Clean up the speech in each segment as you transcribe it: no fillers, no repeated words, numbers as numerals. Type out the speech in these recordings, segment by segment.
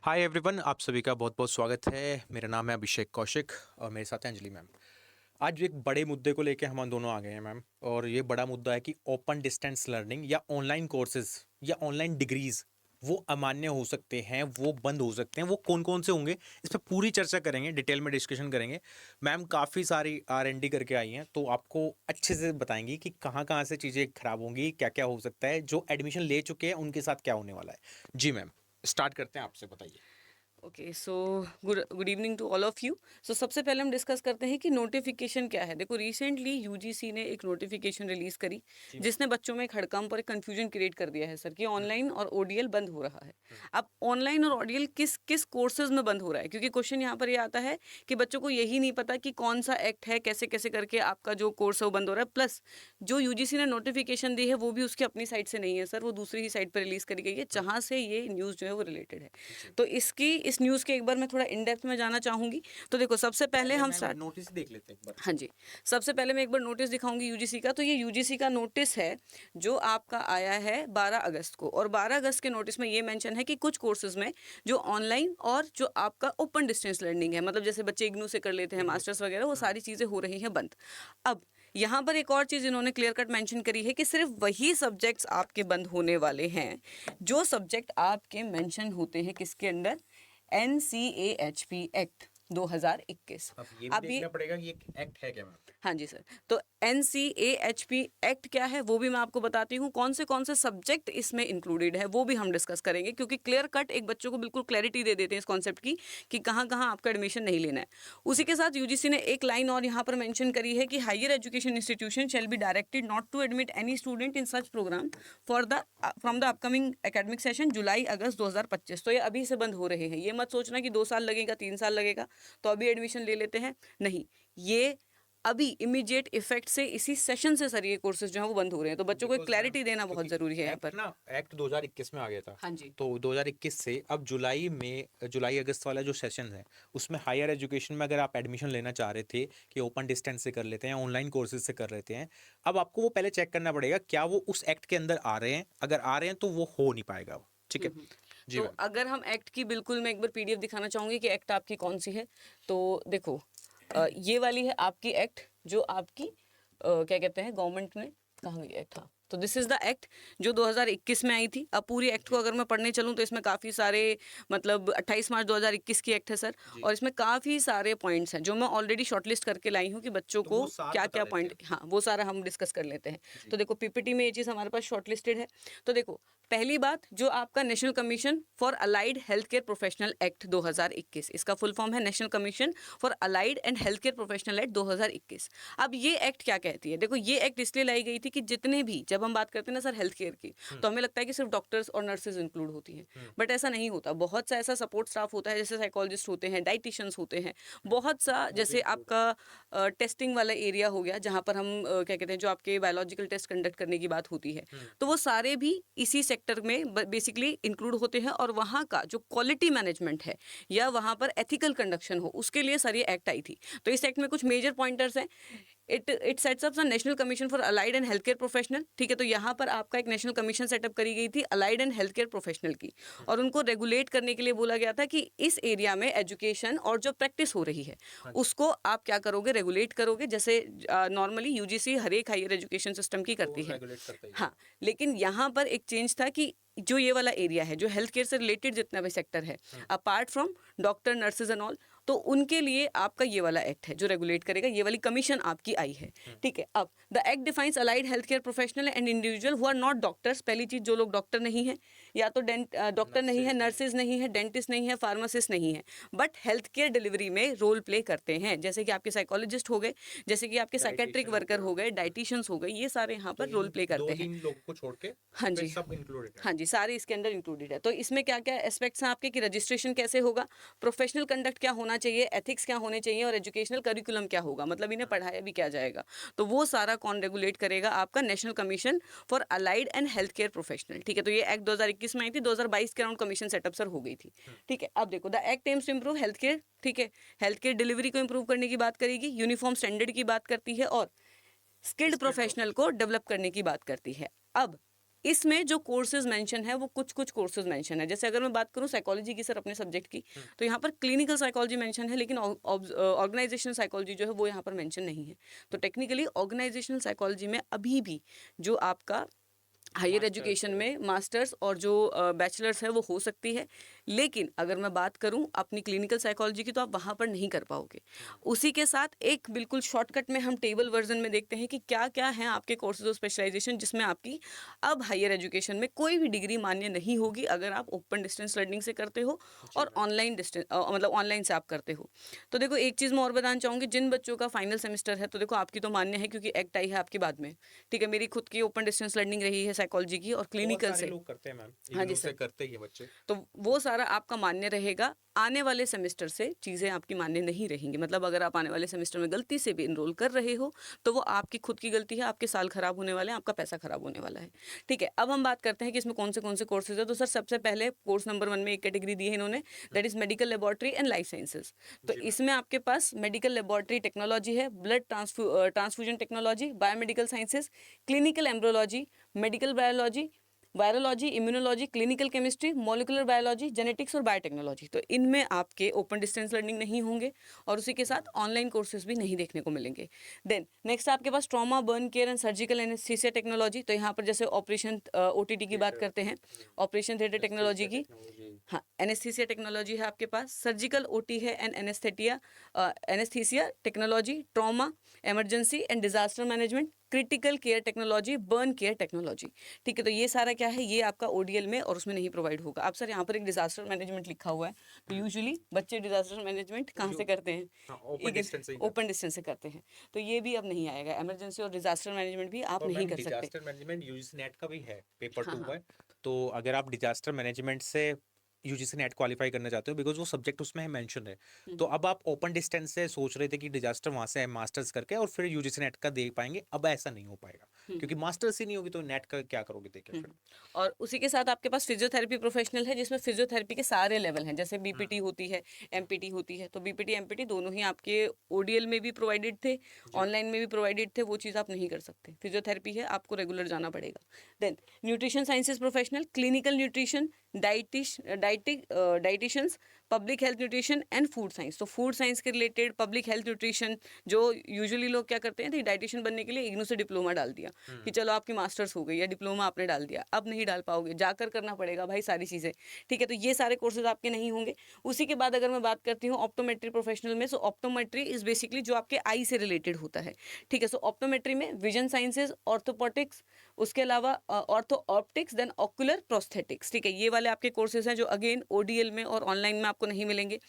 Hi everyone, आप सभी का बहुत बहुत स्वागत है। मेरा नाम है अभिषेक कौशिक और मेरे साथ हैं अंजलि मैम। आज एक बड़े मुद्दे को लेके हम दोनों आ गए हैं मैम, और ये बड़ा मुद्दा है कि ओपन डिस्टेंस लर्निंग या ऑनलाइन कोर्सेज या ऑनलाइन डिग्रीज वो अमान्य हो सकते हैं, वो बंद हो सकते हैं, वो कौन कौन से होंगे, इस पर पूरी चर्चा करेंगे, डिटेल में डिस्कशन करेंगे। मैम काफ़ी सारी R&D करके आई हैं, तो आपको अच्छे से बताएंगी कि कहाँ कहाँ से चीज़ें खराब होंगी, क्या क्या हो सकता है, जो एडमिशन ले चुके हैं उनके साथ क्या होने वाला है। जी मैम, स्टार्ट करते हैं, आपसे बताइए। Okay so good evening to all of you. So सबसे पहले हम डिस्कस करते हैं कि नोटिफिकेशन क्या है। देखो रिसेंटली यूजीसी ने एक नोटिफिकेशन रिलीज करी जिसने बच्चों में एक हड़कंप और एक कंफ्यूजन क्रिएट कर दिया है सर कि ऑनलाइन और ओडीएल बंद हो रहा है। अब ऑनलाइन और ओडीएल किस किस कोर्सेज में बंद हो रहा है, क्योंकि क्वेश्चन यहाँ पर ये आता है कि बच्चों को यही नहीं पता कि कौन सा एक्ट है, कैसे कैसे करके आपका जो कोर्स है वो बंद हो रहा है। प्लस जो यूजीसी ने नोटिफिकेशन दी है वो भी उसकी अपनी साइट से नहीं है सर, वो दूसरी ही साइट पर रिलीज करी गई है जहाँ से ये न्यूज़ जो है वो रिलेटेड है। तो इस न्यूज़ के एक बार मैं थोड़ा इन डेप्थ में जाना चाहूंगी। तो देखो सबसे पहले हम स्टार्ट नोटिस देख लेते हैं एक बार। हाँ जी, सबसे पहले मैं एक बार नोटिस दिखाऊंगी यूजीसी का। तो ये यूजीसी का नोटिस है जो आपका आया है 12 अगस्त को, और 12 अगस्त के नोटिस में ये मेंशन है कि कुछ कोर्सेज में जो ऑनलाइन और जो आपका ओपन डिस्टेंस लर्निंग है, मतलब जैसे बच्चे इग्नू से कर लेते हैं मास्टर्स वगैरह, वो सारी चीज़ें हो रही हैं बंद। अब यहाँ पर एक और चीज़ इन्होंने क्लियर कट मेंशन करी है कि सिर्फ वही सब्जेक्ट्स आपके बंद होने वाले हैं जो सब्जेक्ट आपके मेंशन होते हैं किसके अंदर, NCAHP एक्ट 2021। अब ये भी देखना पड़ेगा कि ये एक्ट है क्या मैम। हाँ जी सर, तो NCAHP एक्ट क्या है वो भी मैं आपको बताती हूँ, कौन से सब्जेक्ट इसमें इंक्लूडेड है वो भी हम डिस्कस करेंगे, क्योंकि क्लियर कट एक बच्चों को बिल्कुल क्लैरिटी दे देते हैं इस कॉन्सेप्ट की कि कहाँ कहाँ आपका एडमिशन नहीं लेना है। उसी के साथ यूजीसी ने एक लाइन और यहाँ पर मेंशन करी है कि higher education institution shall be directed not to admit any student in such program from the upcoming academic session July August 2025। तो ये अभी से बंद हो रहे हैं। ये मत सोचना कि 2 साल लगेगा, 3 साल लगेगा तो अभी एडमिशन ले लेते हैं, नहीं, ये अभी इमीडिएट इफेक्ट से इसी सेशन से सर ये कोर्सेज जो हैं वो बंद हो रहे हैं। तो बच्चों को एक क्लैरिटी देना बहुत जरूरी है यहाँ पर ना। एक्ट 2021 में आ गया था। हाँ जी, तो 2021 से अब जुलाई अगस्त वाला जो सेशन है उसमें हायर एजुकेशन में अगर आप एडमिशन लेना चाह रहे थे कि ओपन डिस्टेंस से कर लेते हैं, ऑनलाइन कोर्सेज से कर लेते हैं, अब आपको वो पहले चेक करना पड़ेगा क्या वो उस एक्ट के अंदर आ रहे हैं। अगर आ रहे हैं तो वो हो नहीं पाएगा वो। ठीक है जी तो मैम। अगर हम एक्ट की बिल्कुल मैं एक बार पीडीएफ दिखाना चाहूंगी कि एक्ट आपकी कौन सी है। तो देखो ये वाली है आपकी एक्ट जो आपकी क्या कहते हैं गवर्नमेंट ने, कहाँ गई एक्ट, हाँ, तो दिस इज द एक्ट जो 2021 में आई थी। अब पूरी एक्ट को अगर मैं पढ़ने चलूँ तो इसमें काफ़ी सारे, मतलब 28 मार्च 2021 की एक्ट है सर, और इसमें काफ़ी सारे पॉइंट्स हैं जो मैं ऑलरेडी शॉर्टलिस्ट करके लाई हूँ कि बच्चों को क्या क्या पॉइंट, हाँ वो सारा हम डिस्कस कर लेते हैं। तो देखो पीपीटी में ये चीज़ हमारे पास शॉर्टलिस्टेड है। तो देखो पहली बात, जो आपका national commission for allied health care professional act 2021, इसका फुल फॉर्म है national commission for allied and health care professional act 2021। अब ये एक्ट क्या कहती है, देखो ये एक्ट इसलिए लाई गई थी कि जितने भी, जब हम बात करते हैं ना सर हेल्थ केयर की, तो हमें लगता है कि सिर्फ डॉक्टर्स और नर्सेज इंक्लूड होती हैं, बट ऐसा नहीं होता। बहुत सा ऐसा सपोर्ट स्टाफ होता है, जैसे साइकोलॉजिस्ट होते हैं, डाइटिशियंस होते हैं, बहुत सा, जैसे आपका टेस्टिंग वाला एरिया हो गया जहाँ पर हम क्या कहते हैं जो आपके बायोलॉजिकल टेस्ट कंडक्ट करने की बात होती है, तो वो सारे भी इसी सेक्टर में बेसिकली इंक्लूड होते हैं। और वहाँ का जो क्वालिटी मैनेजमेंट है या वहाँ पर एथिकल कंडक्शन हो, उसके लिए सर ये एक्ट आई थी। तो इस एक्ट में कुछ मेजर पॉइंटर्स हैं। It sets up the national commission for allied and health care professional. ठीक है, तो यहाँ पर आपका एक नेशनल कमीशन सेटअप करी गई थी allied and health care professional की, और उनको रेगुलेट करने के लिए बोला गया था कि इस एरिया में एजुकेशन और जो प्रैक्टिस हो रही है उसको आप क्या करोगे, रेगुलेट करोगे, जैसे नॉर्मली यूजीसी हर एक हायर एजुकेशन सिस्टम की करती है। हाँ, लेकिन यहाँ पर एक चेंज था कि जो ये वाला एरिया है जो हेल्थ केयर से रिलेटेड जितना भी सेक्टर है, apart from doctor nurses and all, तो उनके लिए आपका ये वाला एक्ट है जो रेगुलेट करेगा, ये वाली कमीशन आपकी आई है। ठीक है, अब the act defines allied health care professional and individual who are not doctors. पहली चीज, जो लोग डॉक्टर नहीं है, या तो डॉक्टर नहीं है, नर्सेज नहीं है, डेंटिस्ट नहीं है, फार्मासिस्ट नहीं है, बट हेल्थ केयर डिलीवरी में रोल प्ले करते हैं, जैसे कि आपके साइकोलॉजिस्ट हो गए, जैसे कि आपके साइकेट्रिक वर्कर हो गए, डाइटिशियंस हो गए, ये सारे यहाँ पर रोल प्ले करते हैं। लोगों को छोड़ के हाँ जी, सब इंक्लूडेड है। हाँ जी, सारे इसके अंदर इंक्लूडेड है। तो इसमें क्या क्या एस्पेक्ट्स हैं आपके, कि रजिस्ट्रेशन कैसे होगा, प्रोफेशनल कंडक्ट क्या होना चाहिए, एथिक्स क्या होने चाहिए, और एजुकेशनल करिकुलम क्या होगा, मतलब इन्हें पढ़ाया भी क्या जाएगा, तो वो सारा कौन रेगुलेट करेगा, आपका national commission for allied and health care professional. ठीक है, तो ये एक्ट 2021 में आई थी, 2022 के अराउंड कमीशन सेटअप सर हो गई थी। ठीक है, अब देखो the act aims to improve health care. ठीक है, हेल्थ केयर डिलीवरी को इम्प्रूव करने की बात करेगी, यूनिफॉर्म स्टैंडर्ड की बात करती है, और स्किल्ड प्रोफेशनल को डेवलप करने की बात करती है। अब इसमें जो कोर्सेज मेंशन है वो कुछ कुछ कोर्सेज मेंशन है। जैसे अगर मैं बात करूं साइकोलॉजी की सर अपने सब्जेक्ट की, तो यहाँ पर क्लिनिकल साइकोलॉजी मेंशन है, लेकिन ऑर्गेनाइजेशनल साइकोलॉजी जो है वो यहाँ पर मेंशन नहीं है। तो टेक्निकली ऑर्गेनाइजेशनल साइकोलॉजी में अभी भी जो आपका हायर एजुकेशन में मास्टर्स और जो बैचलर्स है वो हो सकती है, लेकिन अगर मैं बात करूं अपनी क्लिनिकल साइकोलॉजी की तो आप वहां पर नहीं कर पाओगे। उसी के साथ एक बिल्कुल शॉर्टकट में हम टेबल वर्जन में देखते हैं कि क्या क्या हैं आपके कोर्सेज ऑफ स्पेशलाइजेशन जिसमें आपकी अब हायर एजुकेशन में कोई भी डिग्री मान्य नहीं होगी अगर आप ओपन डिस्टेंस लर्निंग से करते हो और ऑनलाइन डिस्टेंस मतलब ऑनलाइन से आप करते हो। तो देखो एक चीज़ मैं और बताना चाहूँगी, जिन बच्चों का फाइनल सेमेस्टर है तो देखो आपकी तो मान्य है क्योंकि एक्ट आई है आपकी बाद में, ठीक है। मेरी खुद की ओपन डिस्टेंस लर्निंग रही है साइकोलॉजी की और क्लिनिकल से। लोग करते हैं मैम, हाँ जी इग्नू से सर। करते ही हैं बच्चे। तो वो सारा आपका मान्य रहेगा। आने वाले सेमेस्टर से चीज़ें आपकी मान्य नहीं रहेंगी, मतलब अगर आप आने वाले सेमेस्टर में गलती से भी इनरोल कर रहे हो तो वो आपकी खुद की गलती है, आपके साल खराब होने वाले हैं, आपका पैसा खराब होने वाला है, ठीक है। अब हम बात करते हैं कि इसमें कौन से कोर्सेज है। तो सर सबसे पहले कोर्स नंबर 1 में एक कैटेगरी दी है इन्होंने, that is medical laboratory and life sciences. तो इसमें आपके पास मेडिकल लेबोरेटरी टेक्नोलॉजी है, blood transfusion technology, biomedical sciences, clinical embryology, medical biology, virology, immunology, clinical chemistry, molecular biology, genetics और बायोटेक्नोलॉजी। तो इनमें आपके ओपन डिस्टेंस लर्निंग नहीं होंगे और उसी के साथ ऑनलाइन कोर्सेज भी नहीं देखने को मिलेंगे। देन नेक्स्ट आपके पास trauma, burn care and surgical anaesthesia technology. तो यहाँ पर जैसे ऑपरेशन ओटीटी की बात करते हैं, ऑपरेशन थिएटर टेक्नोलॉजी की, हाँ एनेस्थीसिया टेक्नोलॉजी है आपके पास, सर्जिकल ओटी है and anaesthesia technology, trauma, emergency and disaster management, critical care technology, burn care technology, ठीक है। तो ये सारा क्या है, ये आपका ओडीएल में और उसमें नहीं प्रोवाइड होगा। अब सर यहाँ पर एक डिजास्टर मैनेजमेंट लिखा हुआ है, तो यूजुअली बच्चे डिजास्टर मैनेजमेंट कहाँ से करते हैं, ओपन डिस्टेंस से करते हैं, तो ये भी अब नहीं आएगा। इमरजेंसी और डिजास्टर मैनेजमेंट भी आप नहीं कर सकते। डिजास्टर मैनेजमेंट यूजीसी नेट का भी है, पेपर हाँ 2 हाँ है। तो अगर आप डिजास्टर मैनेजमेंट से यूजीसी नेट क्वालिफाई करना चाहते हो, बिकॉज वो सब्जेक्ट उसमें है मेंशन है, तो अब आप ओपन डिस्टेंस से सोच रहे थे कि डिजास्टर वहां से मास्टर्स करके और फिर यूजीसी नेट का दे पाएंगे, अब ऐसा नहीं हो पाएगा क्योंकि मास्टर्स ही नहीं होगी तो नेट का क्या करोगे देके फिर। और उसी के साथ आपके पास फिजियोथेरेपी प्रोफेशनल है जिसमें फिजियोथेरेपी के सारे लेवल हैं, जैसे बीपीटी होती है, एमपीटी होती है। तो बीपीटी एमपीटी दोनों ही आपके ओडीएल में भी प्रोवाइडेड थे, ऑनलाइन में भी प्रोवाइडेड थे, वो चीज़ आप नहीं कर सकते। फिजियोथेरेपी है, आपको रेगुलर जाना पड़ेगा। Then nutrition sciences professional, clinical nutrition, dieticians, public health nutrition and food science. तो फूड साइंस के रिलेटेड पब्लिक हेल्थ न्यूट्रिशन, जो यूजुअली लोग क्या करते हैं, डाइटिशियन बनने के लिए इग्नू से डिप्लोमा डाल दिया कि चलो आपकी मास्टर्स हो गई या डिप्लोमा आपने डाल दिया, अब नहीं डाल पाओगे, जाकर करना पड़ेगा भाई सारी चीज़ें, ठीक है। तो ये सारे कोर्सेज आपके नहीं होंगे। उसी के बाद अगर मैं बात करती हूँ ऑप्टोमेट्री प्रोफेशनल में, सो ऑप्टोमेट्री इज बेसिकली जो आपके आई से रिलेटेड होता है, ठीक है। सो ऑप्टोमेट्री में विजन साइंसेज, ऑर्थोपोटिक्स, उसके अलावा ortho optics, then ocular prosthetics, ठीक है। ये वाले आपके कोर्सेज हैं जो अगेन ओडीएल में और ऑनलाइन में आपको नहीं मिलेंगे।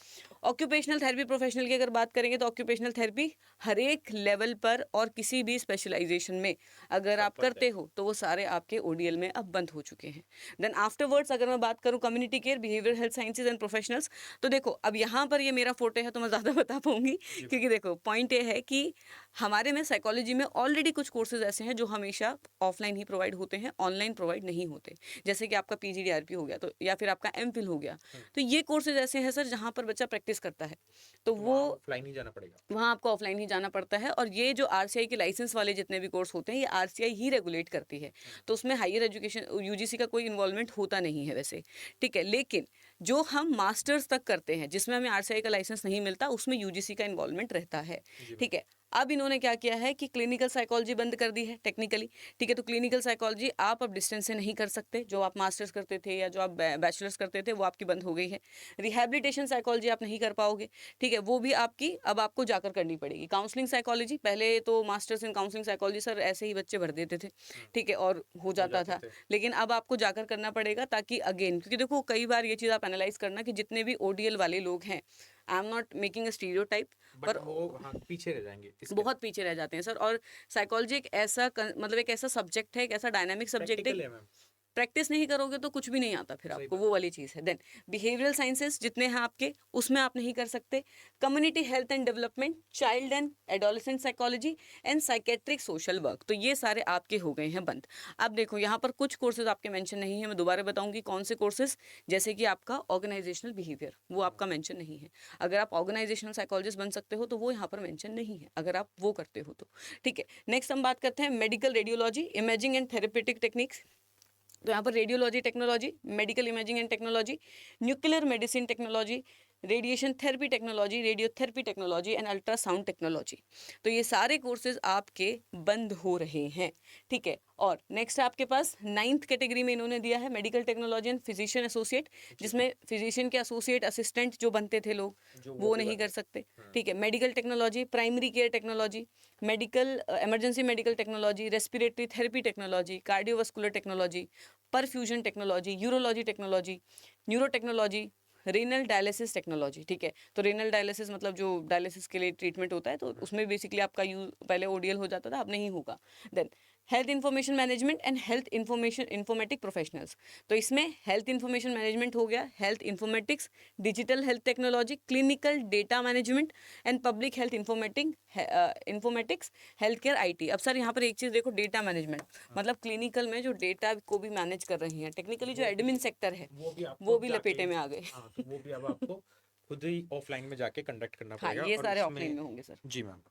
ऑक्यूपेशनल थेरेपी प्रोफेशनल की अगर बात करेंगे तो ऑक्यूपेशनल थेरेपी हर एक लेवल पर और किसी भी स्पेशलाइजेशन में अगर आप करते हो तो वो सारे आपके ओडीएल में अब बंद हो चुके हैं। देन आफ्टरवर्ड्स अगर मैं बात करूं community care, behaviour health sciences and professionals, तो देखो अब यहाँ पर ये मेरा फोटो है तो मैं ज़्यादा बता पाऊंगी, क्योंकि देखो पॉइंट ये है कि हमारे में साइकोलॉजी में ऑलरेडी कुछ कोर्सेज ऐसे हैं जो हमेशा ऑफलाइन ही प्रोवाइड होते हैं, ऑनलाइन प्रोवाइड नहीं होते। जैसे कि आपका पीजीडीआरपी हो गया तो, या फिर आपका एमफिल हो गया, तो ये कोर्सेज ऐसे हैं सर जहाँ पर बच्चा प्रैक्टिस करता है, तो वो ऑफलाइन ही जाना पड़ेगा, वहाँ आपको ऑफलाइन ही जाना पड़ता है। और ये जो आरसीआई के लाइसेंस वाले जितने भी कोर्स होते हैं ये आरसीआई ही रेगुलेट करती है, तो उसमें हायर एजुकेशन यूजीसी का कोई इन्वॉल्वमेंट होता नहीं है वैसे, ठीक है। लेकिन जो हम मास्टर्स तक करते हैं जिसमें हमें आरसीआई का लाइसेंस नहीं मिलता उसमें यूजीसी का इन्वॉल्वमेंट रहता है, ठीक है। अब इन्होंने क्या किया है कि क्लिनिकल साइकोलॉजी बंद कर दी है टेक्निकली, ठीक है। तो क्लिनिकल साइकोलॉजी आप अब डिस्टेंस से नहीं कर सकते, जो आप मास्टर्स करते थे या जो आप बैचलर्स करते थे वो आपकी बंद हो गई है। रिहैबिलिटेशन साइकोलॉजी आप नहीं कर पाओगे, ठीक है, वो भी आपकी अब आपको जाकर करनी पड़ेगी। काउंसलिंग साइकोलॉजी, पहले तो masters in counselling psychology sir ऐसे ही बच्चे भर देते थे, ठीक है, और हो जाता था, लेकिन अब आपको जाकर करना पड़ेगा, ताकि अगेन, क्योंकि देखो कई बार ये चीज़ आप एनालाइज करना कि जितने भी ओडीएल वाले लोग हैं, I am not making a stereotype, पर वो पीछे रह जाएंगे, बहुत पीछे रह जाते हैं सर। और साइकोलॉजी एक ऐसा मतलब एक ऐसा सब्जेक्ट है, एक ऐसा डायनामिक सब्जेक्ट है, प्रैक्टिस नहीं करोगे तो कुछ भी नहीं आता फिर आपको, वो वाली चीज़ है। देन बिहेवियरल साइंसेस जितने हैं आपके उसमें आप नहीं कर सकते। Community health and development, child and adolescent psychology and psychiatric social work, तो ये सारे आपके हो गए हैं बंद। अब देखो यहाँ पर कुछ कोर्सेज आपके मेंशन नहीं है, मैं दोबारा बताऊंगी कौन से कोर्सेज, जैसे कि आपका ऑर्गेनाइजेशनल बिहेवियर, वो आपका मेंशन नहीं है। अगर आप ऑर्गेनाइजेशनल साइकोलॉजिस्ट बन सकते हो तो वो यहाँ पर मेंशन नहीं है, अगर आप वो करते हो तो, ठीक है। नेक्स्ट हम बात करते हैं medical radiology, imaging and therapeutic techniques, तो यहाँ पर radiology technology, medical imaging and technology, nuclear medicine technology, radiation therapy technology, radiotherapy technology and ultrasound technology. तो ये सारे कोर्सेज आपके बंद हो रहे हैं, ठीक है। और नेक्स्ट आपके पास 9th कैटेगरी में इन्होंने दिया है medical technology and physician associate, जिसमें फिजिशियन के एसोसिएट असिस्टेंट जो बनते थे लोग, वो नहीं कर सकते, ठीक है। Medical technology, primary care technology, medical emergency medical technology, respiratory therapy technology, cardiovascular technology, perfusion technology, urology technology, neuro technology, renal dialysis technology, ठीक है। तो रेनल डायलिसिस मतलब जो डायलिसिस के लिए ट्रीटमेंट होता है, तो उसमें बेसिकली आपका पहले ओडीएल हो जाता था, अब नहीं होगा। Then health information management and health information informatic professionals, तो इसमें हेल्थ इंफॉर्मेशन मैनेजमेंट हो गया, health informatics, digital health technology, clinical data management and public health informatics, health care IT. अब सर यहाँ पर एक चीज़ देखो, डेटा मैनेजमेंट मतलब क्लिनिकल में जो डेटा को भी मैनेज कर रही हैं, टेक्निकली जो एडमिन सेक्टर है वो भी लपेटे में आ गए। हाँ, तो वो भी अब आपको खुद ही ऑफलाइन में जाके कंडक्ट करना हाँ, पड़ेगा ये और सारे उसमें ऑफलाइन में होंगे सर। जी मैम।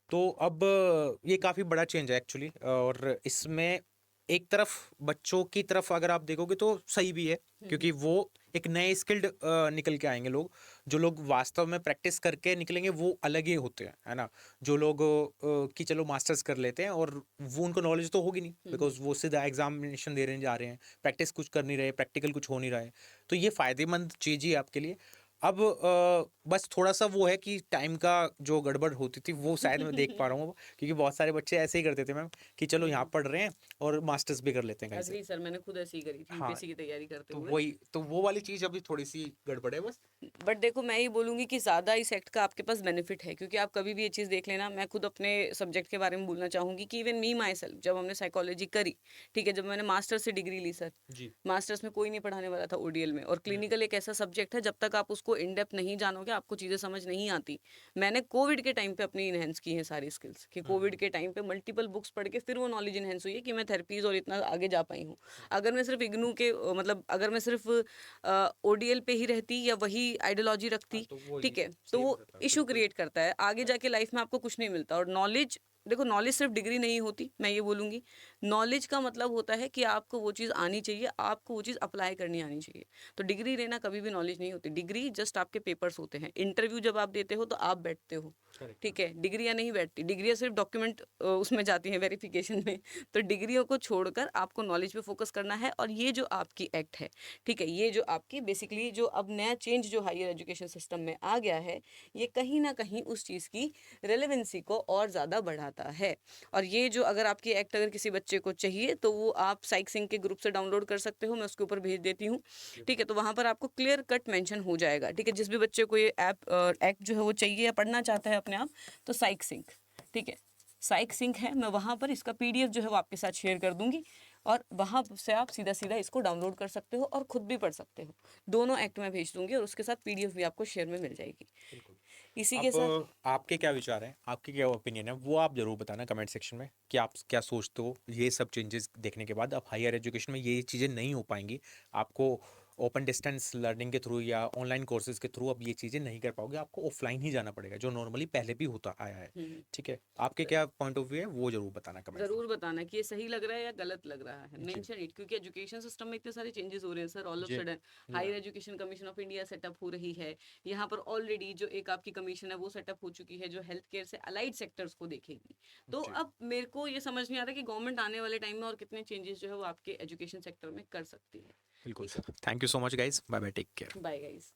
तो अब ये काफ़ी बड़ा चेंज है एक्चुअली, और इसमें एक तरफ बच्चों की तरफ अगर आप देखोगे तो सही भी है, क्योंकि वो एक नए स्किल्ड निकल के आएंगे लोग। जो लोग वास्तव में प्रैक्टिस करके निकलेंगे वो अलग ही होते हैं, है ना। जो लोग कि चलो मास्टर्स कर लेते हैं और वो उनको नॉलेज तो होगी नहीं, बिकॉज वो सीधा एग्जामिनेशन दे रहे जा रहे हैं, प्रैक्टिस कुछ कर नहीं रहे, प्रैक्टिकल कुछ हो नहीं रहा है। तो ये फ़ायदेमंद चीज़ ही है आपके लिए। अब बस थोड़ा सा वो है कि टाइम का जो गड़बड़ होती थी वो शायद मैं देख पा रहा हूँ, क्योंकि बहुत सारे बच्चे ऐसे ही करते थे मैम कि चलो यहाँ पढ़ रहे हैं और मास्टर्स भी कर लेते हैं कहीं से। अग्री सर, मैंने खुद ऐसी ही करी थी हाँ, यूपीएससी की तैयारी करते तो हुए। वही तो वो वाली चीज़ अभी थोड़ी सी गड़बड़ है बस। बट देखो, मैं ये बोलूंगी कि ज़्यादा इस एक्ट का आपके पास बेनिफिट है, क्योंकि आप कभी भी ये चीज़ देख लेना। मैं खुद अपने सब्जेक्ट के बारे में बोलना चाहूँगी कि इवन मी माई सेल्फ, जब हमने साइकोलॉजी करी, ठीक है, जब मैंने मास्टर्स से डिग्री ली सर, जी। मास्टर्स में कोई नहीं पढ़ाने वाला था ओडीएल में। और क्लिनिकल एक ऐसा सब्जेक्ट है, जब तक आप उसको इन डेप्थ नहीं जानोगे आपको चीज़ें समझ नहीं आती। मैंने कोविड के टाइम पे अपनी इनहेंस की है सारी स्किल्स, कि कोविड के टाइम पे मल्टीपल बुक्स पढ़ के फिर वो नॉलेज इनहेंस हुई है कि मैं थेरेपीज और इतना आगे जा पाई हूँ। अगर मैं सिर्फ इग्नू के मतलब अगर मैं सिर्फ ओडीएल पे ही रहती या वही आइडियोलॉजी रखती, तो वो ठीक है, तो सेम वो रहता इशू बिल्कुल। क्रिएट करता है आगे जाके लाइफ में, आपको कुछ नहीं मिलता। और नॉलेज, देखो नॉलेज सिर्फ डिग्री नहीं होती, मैं ये बोलूँगी। नॉलेज का मतलब होता है कि आपको वो चीज़ आनी चाहिए, आपको वो चीज़ अप्लाई करनी आनी चाहिए। तो डिग्री लेना कभी भी नॉलेज नहीं होती। डिग्री जस्ट आपके पेपर्स होते हैं। इंटरव्यू जब आप देते हो तो आप बैठते हो, करेक्ट। ठीक है, डिग्रियाँ नहीं बैठती। डिग्रियाँ सिर्फ डॉक्यूमेंट उसमें जाती हैं वेरिफिकेशन में। तो डिग्रियों को छोड़कर आपको नॉलेज पे फोकस करना है। और ये जो आपकी एक्ट है, ठीक है, ये जो आपकी बेसिकली जो अब नया चेंज जो हायर एजुकेशन सिस्टम में आ गया है, ये कहीं ना कहीं उस चीज़ की रेलेवेंसी को और ज़्यादा बढ़ाता है। और ये जो अगर आपकी एक्ट अगर किसी बच्चे को चाहिए तो वो आप साइक सिंह के ग्रुप से डाउनलोड कर सकते हो, मैं उसके ऊपर भेज देती हूँ, ठीक है। तो वहाँ पर आपको क्लियर कट मेंशन हो जाएगा, ठीक है। जिस भी बच्चे को ये एक्ट जो है वो चाहिए या पढ़ना चाहता है अपने आप, तो साइक सिंह, ठीक है, साइक सिंह है, मैं वहाँ पर इसका पीडीएफ जो है वो आपके साथ शेयर कर दूंगी, और वहाँ से आप सीधा सीधा इसको डाउनलोड कर सकते हो और खुद भी पढ़ सकते हो। दोनों एक्ट मैं भेज दूंगी और उसके साथ पीडीएफ भी आपको शेयर में मिल जाएगी। इसी के साथ अब आपके क्या विचार हैं, आपके क्या ओपिनियन है, वो आप जरूर बताना कमेंट सेक्शन में कि आप क्या सोचते हो। ये सब चेंजेस देखने के बाद अब हायर एजुकेशन में ये चीज़ें नहीं हो पाएंगी। आपको ओपन डिस्टेंस लर्निंग के थ्रू या ऑनलाइन कोर्सेज के थ्रू अब ये चीज़ें नहीं कर पाओगे, आपको ऑफलाइन ही जाना पड़ेगा, जो नॉर्मली पहले भी होता आया है। ठीक है, आपके क्या पॉइंट ऑफ व्यू है वो जरूर बताना कमेंट में। जरूर बताना कि ये सही लग रहा है या गलत लग रहा है, जी मेंशन इट। क्योंकि एजुकेशन सिस्टम में इतने सारे चेंजेस हो रहे हैं sir, all of the sudden higher education commission of India setup हो रही है। यहाँ पर ऑलरेडी जो एक आपकी कमीशन है वो सेटअप हो चुकी है, जो हेल्थ केयर से अलाइड सेक्टर्स को देखेगी। तो जी अब मेरे को ये समझ नहीं आ रहा कि गवर्नमेंट आने वाले टाइम में और कितने चेंजेस जो है वो आपके एजुकेशन सेक्टर में कर सकती है। बिल्कुल ठीक है, sir, thank you so much guys, bye bye, take care. Bye guys.